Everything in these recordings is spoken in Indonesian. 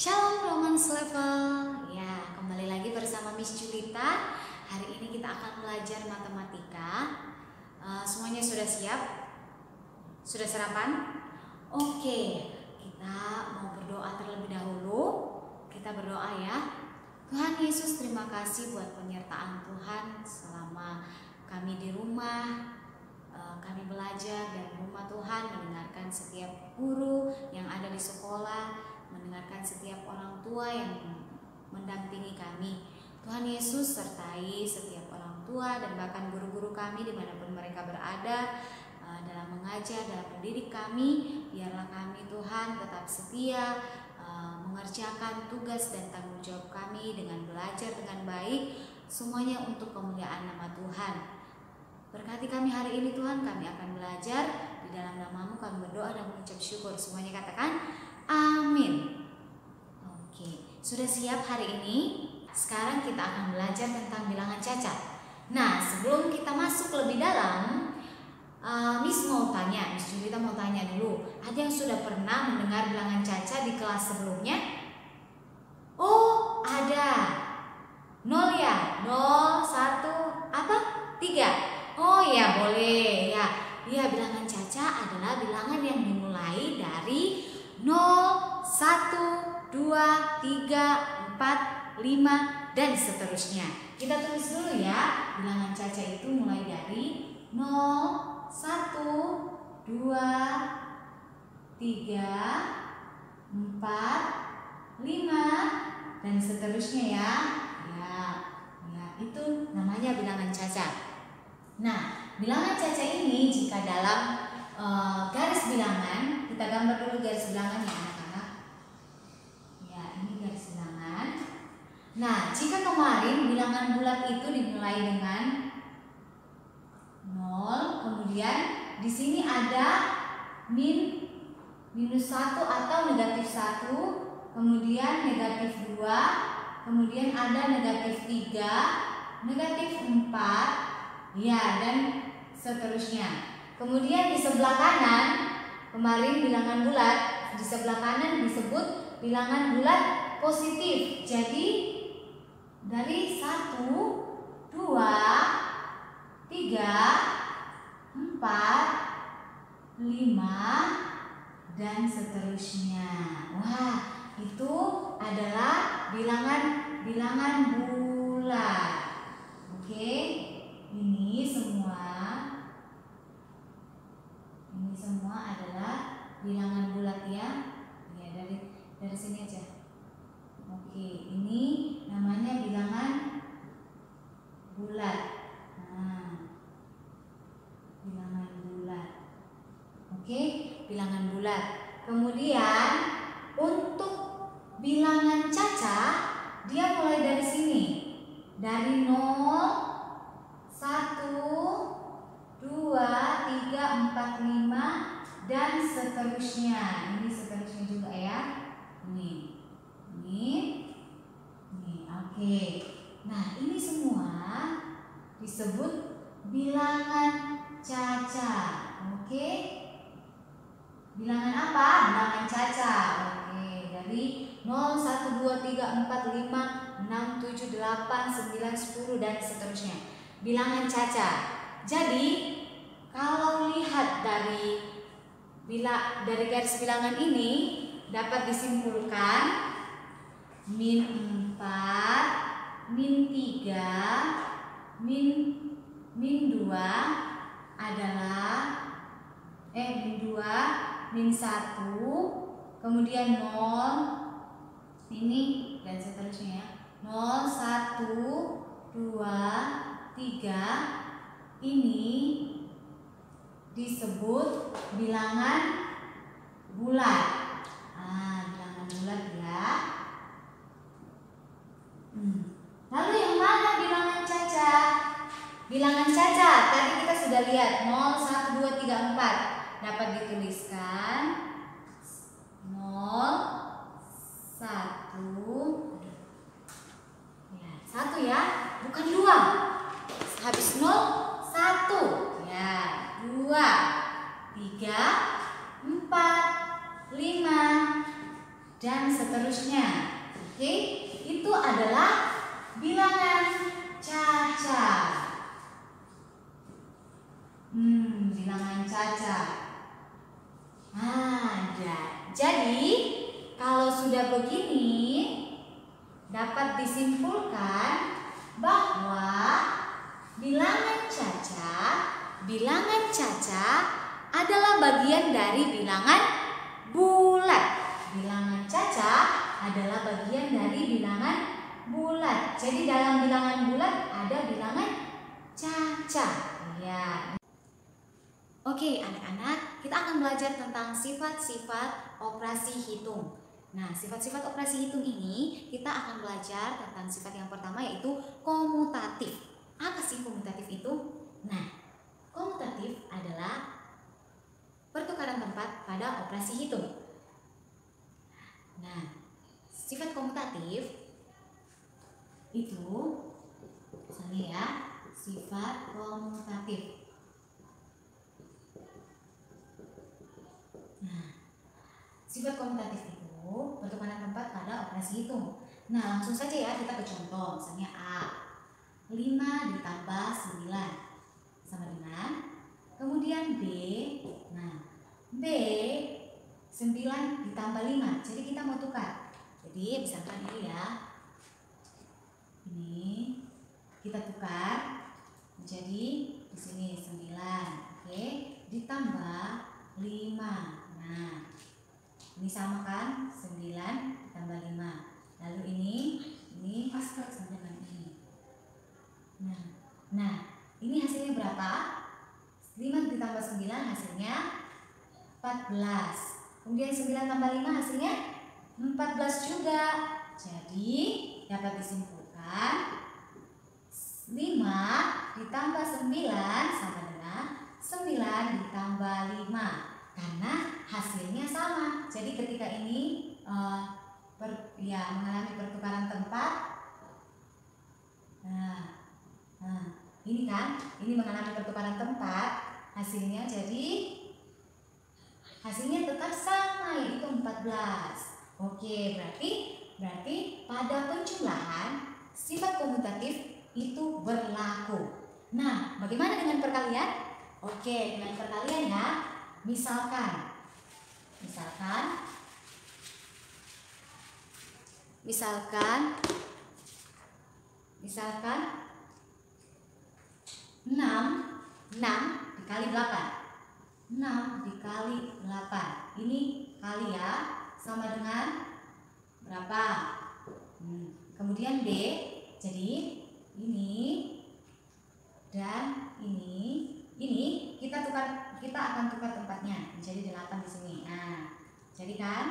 Shalom Romance Level. Ya, kembali lagi bersama Miss Julita. Hari ini kita akan belajar matematika. Semuanya sudah siap? Sudah sarapan? Oke, kita mau berdoa terlebih dahulu. Kita berdoa ya. Tuhan Yesus, terima kasih buat penyertaan Tuhan selama kami di rumah. Kami belajar dari rumah Tuhan, mendengarkan setiap guru yang ada di sekolah, mendengarkan setiap orang tua yang mendampingi kami. Tuhan Yesus sertai setiap orang tua dan bahkan guru-guru kami dimanapun mereka berada dalam mengajar, dalam mendidik kami. Biarlah kami Tuhan tetap setia mengerjakan tugas dan tanggung jawab kami dengan belajar dengan baik, semuanya untuk kemuliaan nama Tuhan. Berkati kami hari ini Tuhan, kami akan belajar di dalam nama-Mu, kami berdoa dan mengucap syukur. Semuanya katakan amin. Oke, sudah siap hari ini? Sekarang kita akan belajar tentang bilangan cacat. Nah, sebelum kita masuk lebih dalam, Miss Julita mau tanya dulu. Ada yang sudah pernah mendengar bilangan cacat di kelas sebelumnya? Oh, ada. 0 ya? 0, 1, apa? 3. Oh ya, boleh ya. Ya, bilangan cacat adalah bilangan yang dimulai dari 0, 1, 2, 3, 4, 5 dan seterusnya. Kita tulis dulu ya. Bilangan cacat itu mulai dari 0, 1, 2, 3, 4, 5 dan seterusnya ya. Ya, itu namanya bilangan cacat. Nah, bilangan cacat ini jika dalam garis bilangan, kita gambar dulu garis bilangannya anak-anak. Ya, ini garis bilangan. Nah, jika kemarin bilangan bulat itu dimulai dengan 0, kemudian di sini ada minus 1 atau negatif 1, kemudian negatif 2, kemudian ada negatif 3, negatif 4, ya, dan seterusnya. Kemudian di sebelah kanan, kemarin bilangan bulat, di sebelah kanan disebut bilangan bulat positif. Jadi dari 1, 2, 3, 4, 5 dan seterusnya. Wah, itu adalah bilangan bulat. Oke, ini semua adalah bilangan bulat ya. Ya, dari sini aja. Oke, ini namanya bilangan bulat. Nah, bilangan bulat. Oke, bilangan bulat. Kemudian untuk bilangan cacat, dia mulai dari sini. Dari 0, 1, 2, 3, 4, 5 dan seterusnya. Ini seterusnya juga ya. Ini. Oke. Nah, ini semua disebut bilangan cacat. Oke. Bilangan apa? Bilangan cacat. Oke, dari 0, 1, 2, 3, 4, 5, 6, 7, 8, 9, 10 dan seterusnya. Bilangan cacat. Jadi kalau lihat dari garis bilangan ini dapat disimpulkan min 4, min 3, min 2 adalah min 2, min 1, kemudian 0 ini dan seterusnya ya. 0, 1, 2, 3 ini disebut bilangan bulat. Bilangan bulat ya. Lalu yang mana bilangan cacat? Bilangan cacat tadi kita sudah lihat 0, 1, 2, 3, 4 dapat dituliskan 0, 1 ya, 1 ya, bukan 2. Habis 0, 1 ya, 2, 3, 4, 5 dan seterusnya. Oke, itu adalah bilangan cacat. Bilangan cacat. Jadi kalau sudah begini dapat disimpulkan bahwa bilangan cacat adalah bagian dari bilangan bulat. Bilangan cacat adalah bagian dari bilangan bulat. Jadi dalam bilangan bulat ada bilangan cacat. Ya. Oke, anak-anak, kita akan belajar tentang sifat-sifat operasi hitung. Nah, sifat-sifat operasi hitung ini kita akan belajar tentang sifat yang pertama yaitu komutatif. Apa sih komutatif itu? Nah, komutatif adalah pertukaran tempat pada operasi hitung. Nah, sifat komutatif itu misalnya ya, sifat komutatif. Nah, sifat komutatif itu pertukaran tempat pada operasi hitung. Nah, langsung saja ya kita ke contoh. Misalnya A, 5 ditambah 9 sama dengan, kemudian B, nah B 9 ditambah 5. Jadi kita mau tukar. Jadi misalkan ini ya, ini kita tukar menjadi di sini 9, oke, ditambah 5. Nah, ini sama kan? 9 tambah 5. Lalu ini sama dengan ini. Nah, ini hasilnya berapa? 5 ditambah 9 hasilnya 14. Kemudian 9 tambah 5 hasilnya 14 juga. Jadi dapat disimpulkan 5 ditambah 9 sama dengan 9 ditambah 5. Karena hasilnya sama. Jadi ketika ini mengalami pertukaran tempat, ini kan, ini mengalami pertukaran tempat, hasilnya jadi hasilnya tetap sama yaitu 14. Oke, berarti pada penjumlahan sifat komutatif itu berlaku. Nah, bagaimana dengan perkalian? Oke, dengan perkalian ya. Misalkan 6 dikali 8. 6 dikali 8. Ini kali ya, sama dengan berapa? Kemudian B, jadi ini dan ini kita akan tukar tempatnya menjadi 8 di sini. Nah, jadi kan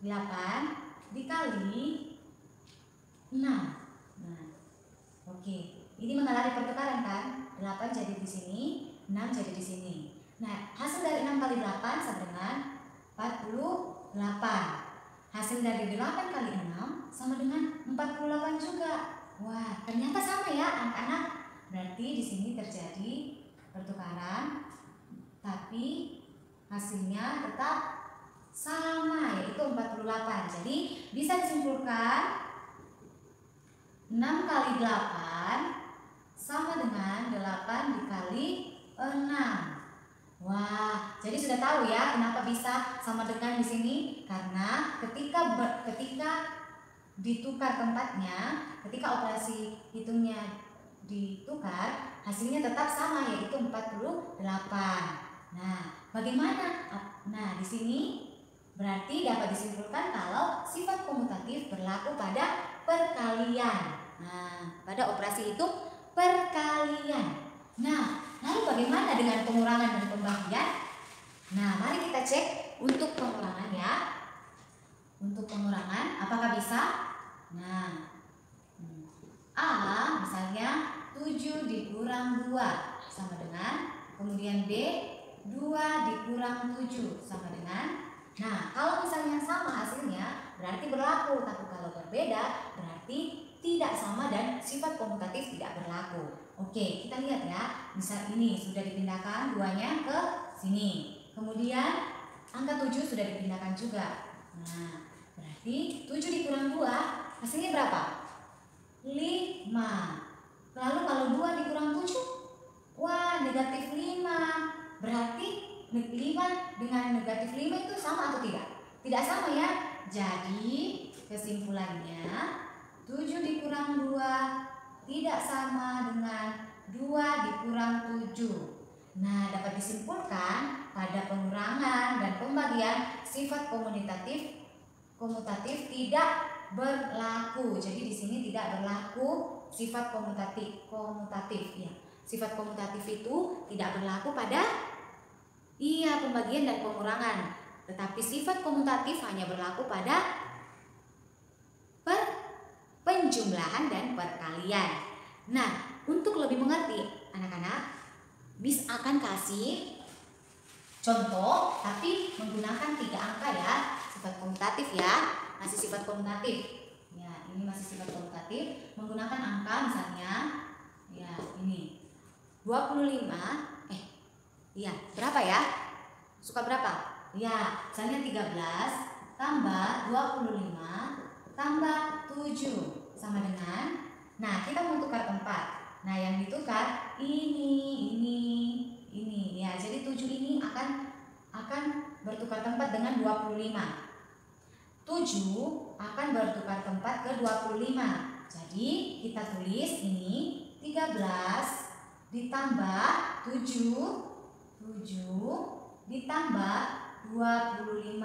8 dikali 6. Nah, oke. Ini mengalami pertukaran kan? 8 jadi di sini, 6 jadi di sini. Nah, hasil dari 6 kali 8 sama dengan 48. Hasil dari 8 kali 6 sama dengan 48 juga. Wah, ternyata sama ya anak-anak. Berarti di sini terjadi pertukaran, tapi hasilnya tetap sama yaitu 48. Jadi bisa disimpulkan 6 kali 8 sama dengan 8 dikali 6. Wah, jadi sudah tahu ya kenapa bisa sama dengan di sini? Karena ketika ditukar tempatnya, ketika operasi hitungnya ditukar, hasilnya tetap sama yaitu 48. Nah, bagaimana? Nah, di sini berarti dapat disimpulkan kalau sifat komutatif berlaku pada perkalian. Nah, pada operasi hitung perkalian. Nah, lalu bagaimana dengan pengurangan dan pembagian? Nah, mari kita cek untuk pengurangan ya. Untuk pengurangan, apakah bisa? Nah, A misalnya 7 dikurang 2 sama dengan, kemudian B 2 dikurang 7 sama dengan. Nah, kalau misalnya sama hasilnya berarti berlaku, tapi kalau berbeda berarti tidak sama dan sifat komutatif tidak berlaku. Oke, kita lihat ya. Misal ini sudah dipindahkan 2-nya ke sini. Kemudian angka 7 sudah dipindahkan juga. Nah, berarti Berarti 7 dikurang 2 hasilnya berapa? 5. Lalu kalau 2 dikurang 7, wah negatif 5. Berarti 5 dengan negatif 5 itu sama atau tidak? Tidak sama ya. Jadi kesimpulannya 7 dikurang 2 tidak sama dengan 2 dikurang 7. Nah, dapat disimpulkan pada pengurangan dan pembagian sifat komutatif tidak berlaku. Jadi di sini tidak berlaku sifat komutatif ya. Sifat komutatif itu tidak berlaku pada pembagian dan pengurangan. Tetapi sifat komutatif hanya berlaku pada penjumlahan dan perkalian. Nah, untuk lebih mengerti anak-anak, Miss akan kasih contoh tapi menggunakan 3 angka ya, sifat komutatif ya, masih sifat komutatif. Ya, ini masih sifat komutatif menggunakan angka misalnya ya ini 25 berapa ya? Suka berapa? Ya, misalnya 13 tambah 25 tambah 7 sama dengan, nah kita mau tukar tempat. Nah, yang ditukar ini ya. Jadi 7 ini akan bertukar tempat dengan 25. 7 akan bertukar tempat ke 25. Jadi kita tulis ini 13 ditambah 7 ditambah 25.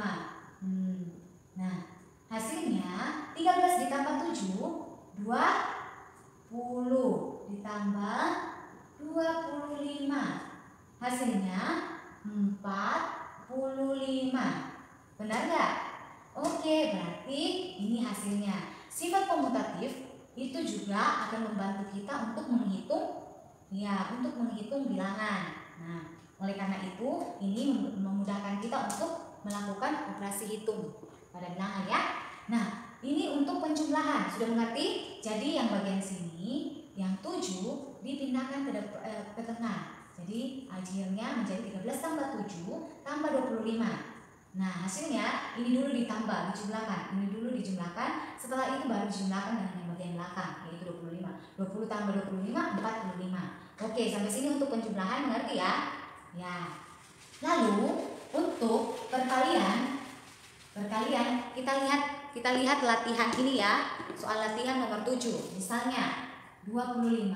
Nah, hasilnya 13 ditambah 7 20 ditambah 25. Hasilnya 45. Benar nggak? Oke, berarti ini hasilnya. Sifat komutatif itu juga akan membantu kita untuk menghitung bilangan. Nah, oleh karena itu ini memudahkan kita untuk melakukan operasi hitung pada bilangan ya. Nah, ini untuk penjumlahan, sudah mengerti? Jadi yang bagian sini, yang 7 dipindahkan ke tengah. Jadi akhirnya menjadi 13 tambah 7 tambah 25. Nah, hasilnya ini dulu ditambah, dijumlahkan. Ini dulu dijumlahkan, setelah itu baru dijumlahkan dengan yang bagian belakang, yaitu 25. 20 tambah 25, 45. Oke, sampai sini untuk penjumlahan, mengerti ya? Ya. Lalu untuk perkalian kita lihat latihan ini ya. Soal latihan nomor 7. Misalnya 25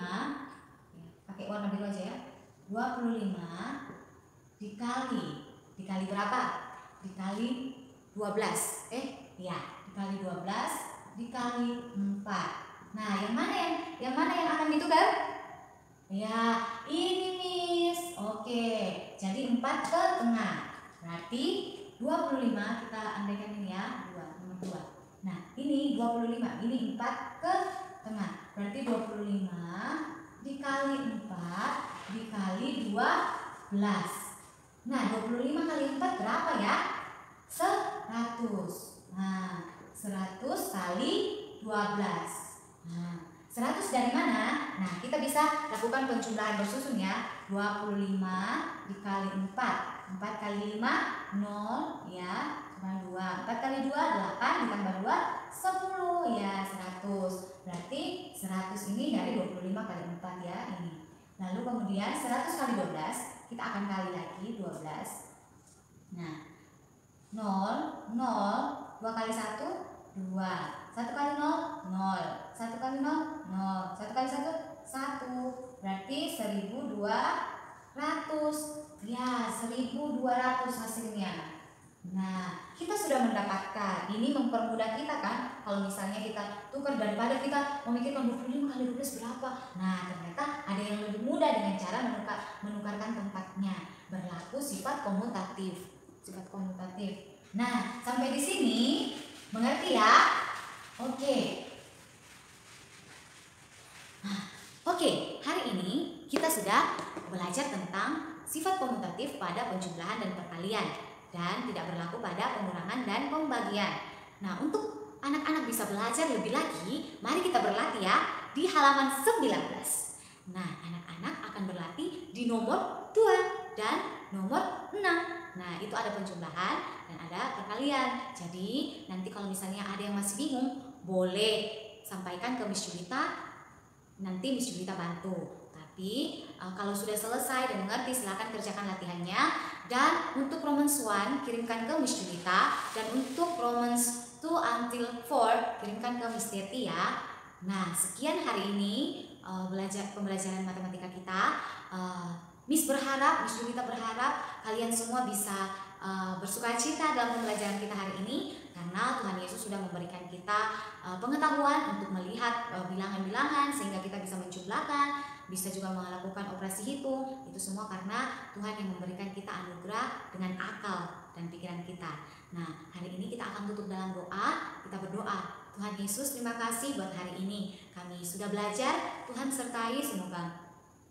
pakai warna biru aja ya. 25 dikali berapa? Dikali 12. Dikali 12 dikali 4. Nah, yang mana yang akan ditukar? Ya, ini Miss. Oke, jadi 4 ke tengah. Berarti 25 kita andaikan ini ya, nomor 2. Nah, ini 25, ini 4 ke tengah. Berarti 25 dikali 4 dikali 12. Nah, 25 kali 4 berapa ya? 100. Nah, 100 kali 12. Nah, 100 dari mana? Nah, kita bisa lakukan penjumlahan bersusun ya. 25 dikali 4. 4 kali 5, 0 ya, cuma 2. 4 kali 2, 8 ditambah 2, 10 ya, 100. Berarti 100 ini dari 25 kali 4 ya, ini. Lalu kemudian 100 kali 12, kita akan kali lagi 12. Nah, 0, 0, 2 kali 1, 2. 1 kali 0, 0. 1 kali 0, 0. 1 kali 1, 1. Berarti 1200. Ya, 1200 hasilnya. Nah, kita sudah mendapatkan. Ini mempermudah kita kan. Kalau misalnya kita tukar, daripada kita memikirkan 25 kali 12 berapa. Nah, ternyata ada yang lebih mudah dengan cara menukarkan tempatnya. Berlaku sifat komutatif. Sifat komutatif. Nah, sampai di sini mengerti ya? Oke. Oke, hari ini kita sudah belajar tentang sifat komutatif pada penjumlahan dan perkalian dan tidak berlaku pada pengurangan dan pembagian. Nah, untuk anak-anak bisa belajar lebih lagi, mari kita berlatih ya di halaman 19. Nah, anak-anak akan berlatih di nomor 2. dan nomor 6. Nah, itu ada penjumlahan dan ada perkalian. Jadi, nanti kalau misalnya ada yang masih bingung, boleh sampaikan ke Miss Julita, nanti Miss Julita bantu. Tapi kalau sudah selesai dan mengerti, silakan kerjakan latihannya. Dan untuk Romans 1 kirimkan ke Miss Julita, dan untuk Romans 2 until 4 kirimkan ke Miss Teti ya. Nah, sekian hari ini pembelajaran matematika kita. Miss Julita berharap kalian semua bisa bersukacita dalam pembelajaran kita hari ini, karena Tuhan Yesus sudah memberikan kita pengetahuan untuk melihat bilangan-bilangan sehingga kita bisa menjumlahkan, bisa juga melakukan operasi hitung. Itu semua karena Tuhan yang memberikan kita anugerah dengan akal dan pikiran kita. Nah, hari ini kita akan tutup dalam doa. Kita berdoa, Tuhan Yesus, terima kasih buat hari ini. Kami sudah belajar, Tuhan sertai, semoga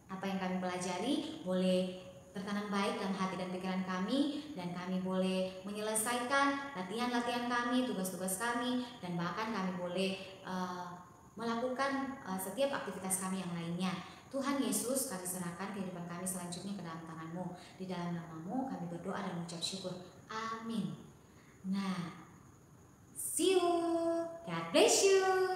apa yang kami pelajari boleh tertanam baik dalam hati dan pikiran kami, dan kami boleh menyelesaikan latihan-latihan kami, tugas-tugas kami, dan bahkan kami boleh melakukan setiap aktivitas kami yang lainnya. Tuhan Yesus, kami serahkan kehidupan kami selanjutnya ke dalam tangan-Mu. Di dalam nama-Mu kami berdoa dan mengucap syukur. Amin. Nah, see you. God bless you.